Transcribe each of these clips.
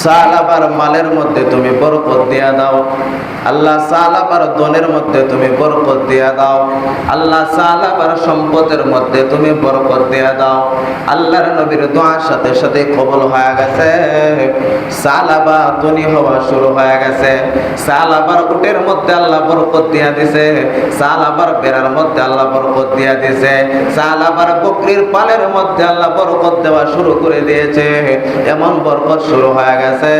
সালাবার মালের মধ্যে তুমি বরকত দিয়া দাও আল্লাহ, সালাবার ধনের মধ্যে তুমি বরকত দিয়া দাও আল্লাহ, সালাবার সম্পদের মধ্যে তুমি বরকত দিয়া দাও। আল্লাহর নবীর দোয়ার সাথে সাথে কবুল হয়ে গেছে। সালাবা ধনী হওয়া শুরু হয়ে গেছে। সালাবার উটের মধ্যে আল্লাহ বরকত দিয়া দিছে, সালাবার বেড়ার মধ্যে আল্লাহ বরকত দিয়া দিছে, সালাবার বকরির পালের মধ্যে আল্লাহ বরকত দেওয়া শুরু করে দিয়েছে। এমন বরকত শুরু হয়ে গেছে,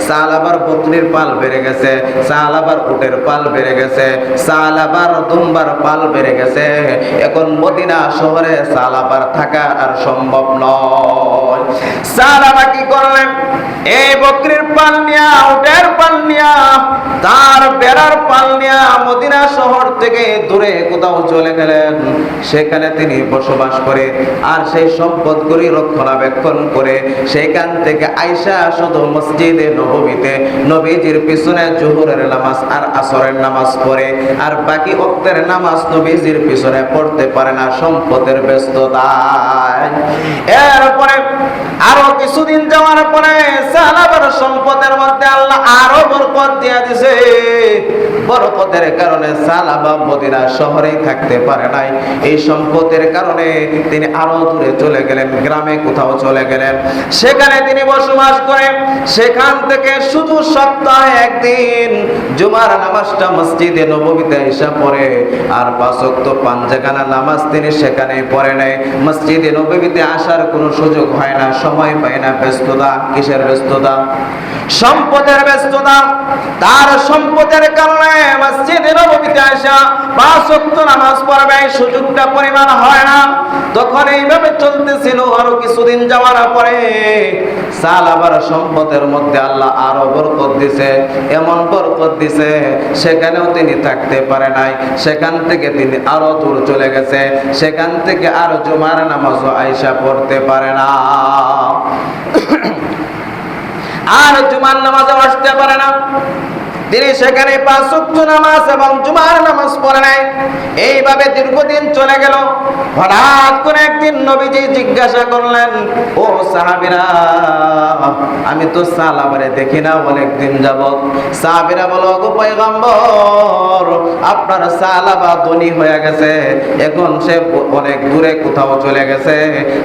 সালাবার বকরির পাল বেড়ে গেছে, সালাবার উটের পাল বেড়ে গেছে, সালাবার দুম্বার পাল বেড়ে গেছে। এখন মদিনা শহরে সালাবার থাকা আর সম্ভব নয়। সালাবা কি করলেন? এই বকরির পাল নিয়া, উটের পাল নিয়া, তার বেড়ার পাল নিয়া মদিনা শহর থেকে দূরে কোথাও চলে গেলেন। সেখানে তিনি বসবাস করে আর সেই সম্পদগুলি রক্ষণাবেক্ষণ করে সেখান থেকে আয়েশা শুধু মসজিদে নববীতে নবীজির পিছনে জোহরের নামাজ আর আসরের নামাজ পড়ে, আর বাকি ওয়াক্তের নামাজ নবীজির পিছনে পড়তে পারে না, সম্পদের ব্যস্ততায়। এরপরে আরো কিছুদিন যাওয়ার পরে সালাবার সম্পদের মধ্যে আল্লাহ আরো বরকত দিয়ে দিয়েছে। বরকতের কারণে সালাবা মদিনা শহরেই থাকতে পারে নাই। এই সম্পদের কারণে তিনি আরো দূরে চলে গেলেন, গ্রামে কোথাও চলে গেলেন। সেখানে তিনি বসবাস করেন। সেখান থেকে শুধু সপ্তাহে একদিন জুমার নামাজটা মসজিদে নববীতে এসে পড়ে, আর 5 ওয়াক্ত পাঁচজাগানা নামাজ তিনি সেখানেই পড়ে নেয়। মসজিদে নববীতে আসার কোনো সুযোগ হয় না, সময় পায় না। ব্যস্ততা, কিসের ব্যস্ততা? সম্পদের ব্যস্ততা। তার সম্পদের কারণে মসজিদে নববীতে আসা 5 ওয়াক্ত নামাজ পড়বে সুযোগটা পরিমাণ হয় না। তখন এইভাবে চলতেছিল। আরো কিছুদিন যাওয়ার পরে সালাবার সম্পদের মধ্যে আল্লাহ আরো বরকত দিছে, এমন বরকত দিছে সেখানেও তিনি থাকতে পারে নাই। সেখান থেকে তিনি আরো দূর চলে গেছে। সেখান থেকে আর জুমার নামাজও আয়েশা পড়তে পারে না, আর জুমার নামাজও আসতে পারে না। তিনি সেখানে 5 ওয়াক্ত নামাজ এবং জুমার নামাজ পড়ে নাই। এইভাবে দীর্ঘদিন চলে গেল। হঠাৎ করে একদিন নবীজি জিজ্ঞাসা করলেন, ও সাহাবীরা, আমি তো সালাবারে দেখি না অনেকদিন যাবত। সাহাবীরা বলো, গো পয়গম্বর, আপনার সালাবা ধনী হয়ে গেছে, এখন সে অনেক দূরে কোথাও চলে গেছে।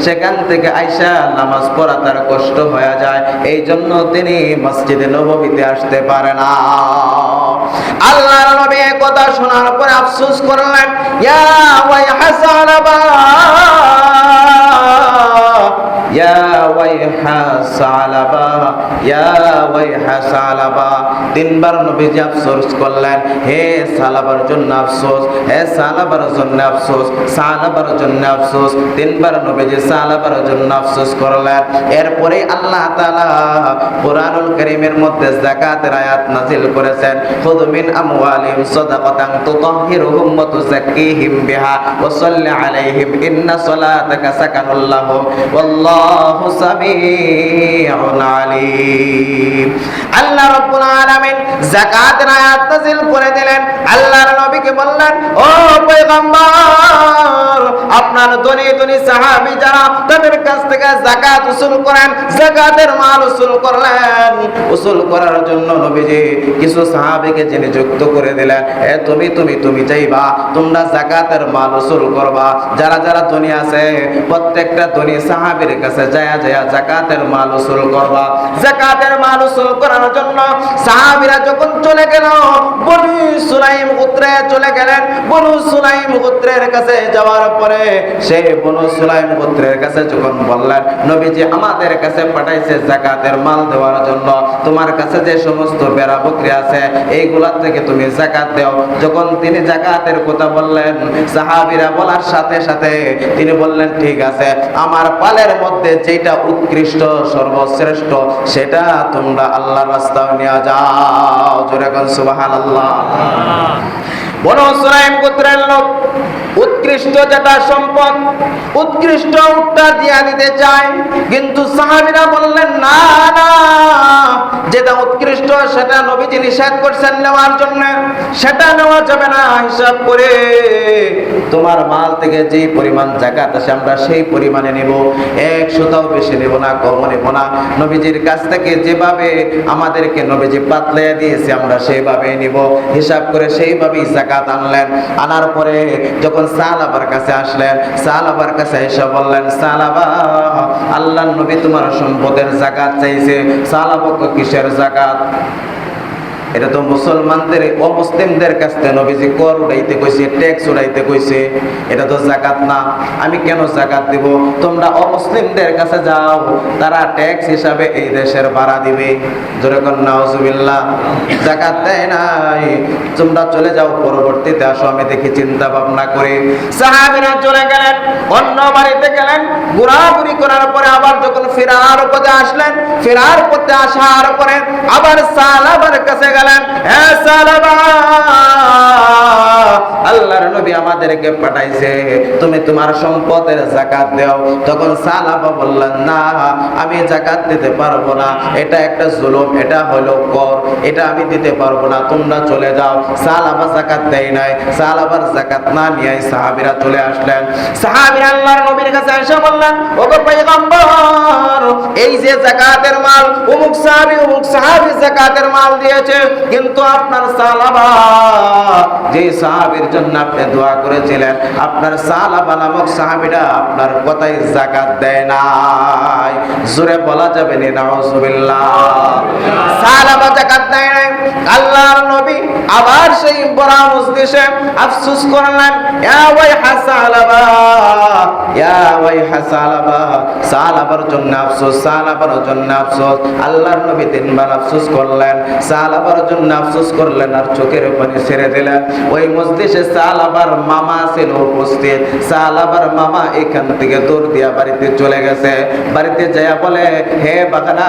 সেখান থেকে আয়েশা নামাজ পড়া তার কষ্ট হয়ে যায়, এই জন্য তিনি মসজিদে নববীতে আসতে পারে না। আল্লাহর নবী এই কথা শোনার পরে আফসোস করলেন, ইয়া ওয়াইহা সালাবা, ইয়া ওয়াইহা সালাবা, ইয়া ওয়াইহা সালাবা। 3 বার নবীজি আফসোস করলেন, হে সালাবার জন্য আফসোস, হে সালাবার জন্য আফসোস, সালাবার জন্য আফসোস। 3 বার নবীজি সালাবার জন্য আফসোস করলেন। এরপরে আল্লাহ তাআলা কোরআনুল কারীমের মধ্যে যাকাতের আয়াত নাযিল করেছেন, খুয মিন আমওয়ালিহিম সাদাকাতান তুতাহহিরুহুম ওয়া তুযাক্কিহিম বিহা ওয়া সাল্লি আলাইহিম ইন্না সালাতাকা সাকানুল লাহুম ওয়াল্লাহু সামিউন আলীম। আল্লাহ রাব্বুল আলামিন যাকাতের আয়াত নাযিল করে দিলেন। আল্লাহর নবীকে বললেন, ও পয়গম্বর, আপনার ধনী ধনী সাহাবী যারা, তাদের কাছ থেকে যাকাত উসুল করেন। যাকাতের মাল উসুল করলেন। উসুল করার জন্য নবীজি কিছু সাহাবীকে যিনি যুক্ত করে দিলেন, এ তুমি যাইবা, তোমরা যাকাতের মাল উসুল করবা। যারা যারা ধনী আছে প্রত্যেকটা ধনী সাহাবীর কাছে যায় যাকাতের মাল উসুল করবা। যাকাতের মাল উসুল করার জন্য সাহাবীরা যখন চলে গেল, বনু সুলাইম গোত্রে চলে গেলেন। বনু সুলাইম গোত্রের কাছে যাওয়ার পরে সেই বনু সুলাইম গোত্রের কাছে যখন বললেন, নবীজি আমাদের কাছে পাঠাইছে যাকাতের মাল দেওয়ার জন্য, তোমার কাছে যে সমস্ত বেড়া বকরি আছে এইগুলা থেকে তুমি যাকাত দাও। যখন তিনি যাকাতের কথা বললেন, সাহাবীরা বলার সাথে সাথে তিনি বললেন, ঠিক আছে, আমার পালের মধ্যে যেটা উৎকৃষ্ট সর্বশ্রেষ্ঠ সেটা তোমরা আল্লাহর রাস্তায় নিয়ে যাও। জোরে বল সুবহানাল্লাহ। বনু সুলাইম গোত্রের লোক উৎকৃষ্ট যেটা সম্পদ, উৎকৃষ্ট উটটা দিয়া দিতে চায়, কিন্তু সাহাবীরা বললেন, না না, যেটা উৎকৃষ্ট সেটা নবীজি নিষেধ করছেন নেওয়ার জন্য, সেটা নেওয়া যাবে না। হিসাব করে তোমার মাল থেকে যে পরিমাণ যাকাত আসে আমরা সেই পরিমাণে নেব, 100টাও বেশি নেব না, কম নেব না। নবীজির কাছ থেকে যেভাবে আমাদেরকে নবীজি পাতলাইয়া দিয়েছে আমরা সেইভাবে নিব। হিসাব করে সেইভাবেই যাকাত আনলেন। আনার পরে যখন সাহাবার কাছে আসলেন, সাহাবার কাছে এসে বললেন, সাহাবা আল্লাহর নবী তোমার সম্পদের যাকাত চাইছে। সাহাবা কিসের যাকাত? এটা তো মুসলমানদের অমুসলিমদের কাছ থেকে নবীজি কর উড়াইতে কইছে, ট্যাক্স উড়াইতে কইছে, এটা তো যাকাত না। আমি কেন যাকাত দিব? তোমরা অমুসলিমদের কাছে যাও, তারা ট্যাক্স হিসাবে এই দেশের ভাড়া দিবে। জোরে কোন নাউজুবিল্লাহ। যাকাত দেয় নাই, তোমরা চলে যাও, পরবর্তীতে আসো আমি দেখি। চিন্তা ভাবনা করে সাহাবীরা চলে গেলেন, অন্য বাড়িতে গেলেন। ঘোরাঘুরি করার পরে আবার যখন ফেরার পথে আসলেন, ফেরার পথে আসার পরে আবার সাহাবার কাছে গেলেন, হে সাহাবা আল্লাহর নবী আমাদেরকে পাঠাইছে, তুমি তোমার সম্পদের যাকাত দাও। তখন সাহাবা বললেন, না আমি যাকাত দিতে পারবো না, এটা একটা জুলুম, এটা হলো কর, এটা আমি দিতে পারবো না, তোমরা চলে যাও। সাহাবা যাকাত দেয় নাই। সাহাবার যাকাত না নিয়ে সাহাবীরা চলে আসলেন। সাহাবীরা আল্লাহর নবীর কাছে এসে বললেন, ওগো পয়গম্বর, এই যে যাকাতের মাল অমুক সাহাবী যাকাতের মাল দিয়েছে, কিন্তু আপনার সাহাবা যে সাহাবীর জন্য আপনি দোয়া করেছিলেন, আপনার সাহাবা নামক সাহাবীরা আপনার কথাই যাকাত দেয় নাই। জোরে বলা যাবে না নাউজুবিল্লাহ। সাহাবা যাকাত দেয় নাই। আল্লাহর নবী আবার সেই বড় মজলিসে আফসোস করলেন, ইয়া ওয়াইহা সাহাবা, ইয়া ওয়াইহা সাহাবা। সাহাবার জন্য আফসোস, সাহাবার জন্য আফসোস। আল্লাহর নবী তিনবার আফসোস করলেন, সাহাবার জন্য আফসোস করলেন আর চোখের পানি ছেড়ে দিলেন। ওই মজলিসে সাহাবার মামা ছিল উপস্থিত। সাহাবার মামা এখান থেকে দৌড় দিয়া বাড়িতে চলে গেছে। বাড়িতে যাইয়া বলে, হে বাগানা,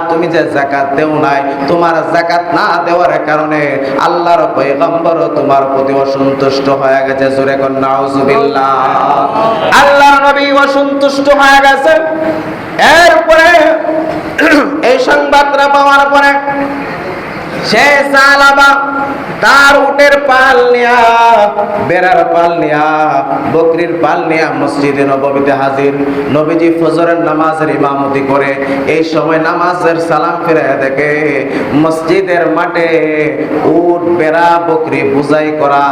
তুমি যে যাকাত দেও নাই, তোমার যাকাত না দেওয়ার কারণে আল্লাহর পয়গম্বর তোমার প্রতি অসন্তুষ্ট হয়ে গেছে। জোরে কোন নাউজুবিল্লাহ। আল্লাহর নবী অসন্তুষ্ট হয়ে গেছে। এরপরে এই সংবাদটা পাওয়ার পরে সে সাহাবা তার উটের পাল নিয়া, বেড়ার পাল নিয়া, বকরির পাল নিয়া মসজিদে নববীতে হাজির। নবীজি ফজরের নামাজের ইমামতি করে এই সময় নামাজের সালাম ফিরাইয়া দেখে মসজিদের মাঠে উট, বেড়া, বকরি বুঝাই করা।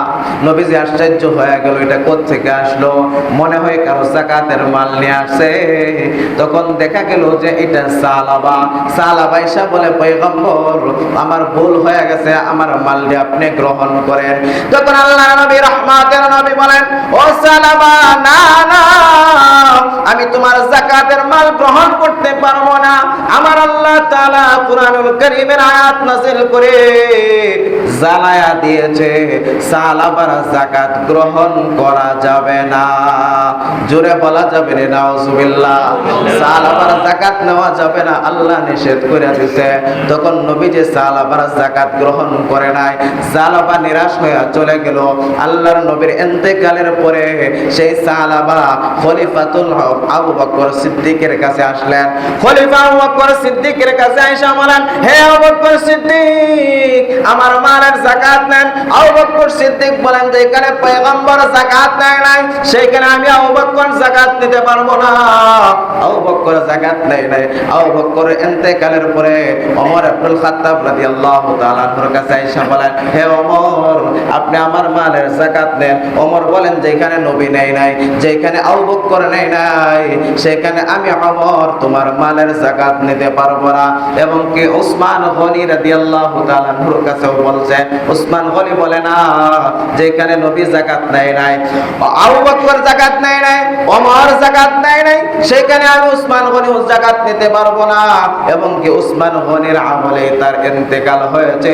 নবীজি আশ্চর্য হয়ে গেল, এটা কোত্থেকে আসলো? মনে হয় কারো যাকাতের মাল নিয়ে আসছে। তখন দেখা গেল যে এটা সাহাবা এসে বলে, পয়গম্বর আমার ভুল হয়ে গেছে, আমার মাল দিয়ে আপনি গ্রহণ করেন। তখন আল্লাহর নবী রহমতের নবী বলেন, ও সাহাবা, না না, আমি তোমার যাকাতের মাল গ্রহণ করতে পারবো না। আমার আল্লাহ তাআলা কুরআনুল কারীমের আয়াত নাযিল করে জানায়া দিয়েছে, সাহাবার যাকাত গ্রহণ করা যাবে না। জোরে বলা যাবে না নাউজুবিল্লাহ। সাহাবার যাকাত নেওয়া যাবে না, আল্লাহ নিষেধ করে দিয়েছে। তখন নবীজি সাহাবার যাকাত গ্রহণ করে নাই। সাহাবা নিরাশ হয়ে চলে গেল। আল্লাহর নবীর ইন্তেকালের পরে সেই সাহাবা খলিফাতুল হক আবু বকর সিদ্দিকের কাছে আসলেন। খলিফা আবু বকর সিদ্দিকের কাছে আয়েশা বলেন, হে আবু বকর সিদ্দিক, আমার মালের যাকাত নেন। আবু বকর সিদ্দিক বলেন, যেখানে পয়গম্বর যাকাত নেয় নাই সেখানে আমি আবু বকর যাকাত নিতে পারবো না। আবু বকর যাকাত নেয় নাই। আবু বকর ইন্তেকালের পরে ওমর ইবনুল খাত্তাব রাদিয়াল্লাহু তাআলা আনহুর কাছে আয়েশা বলেন, হে ওমর, আপনি আমার মালের যাকাত নেন। ওমর বলেন, যেখানে নবী নেয় নাই, যেখানে আবু বকর নেয় নাই, সেখানে আমি ওমর তোমার মালের যাকাত নিতে পারবো না। এবং কি উসমান গনি রাদিয়াল্লাহু তাআলা আনহুর কাছেও বলছেন, উসমান গনি বলে না, যেখানে নবী যাকাত নেয় নাই, আবু বকর যাকাত নেয় নাই, ওমর যাকাত নেয় নাই, সেখানে আমি উসমান গনি যাকাত নিতে পারবো না। এবং কি উসমান গনির আমলে তার ইন্তেকাল হয়েছে।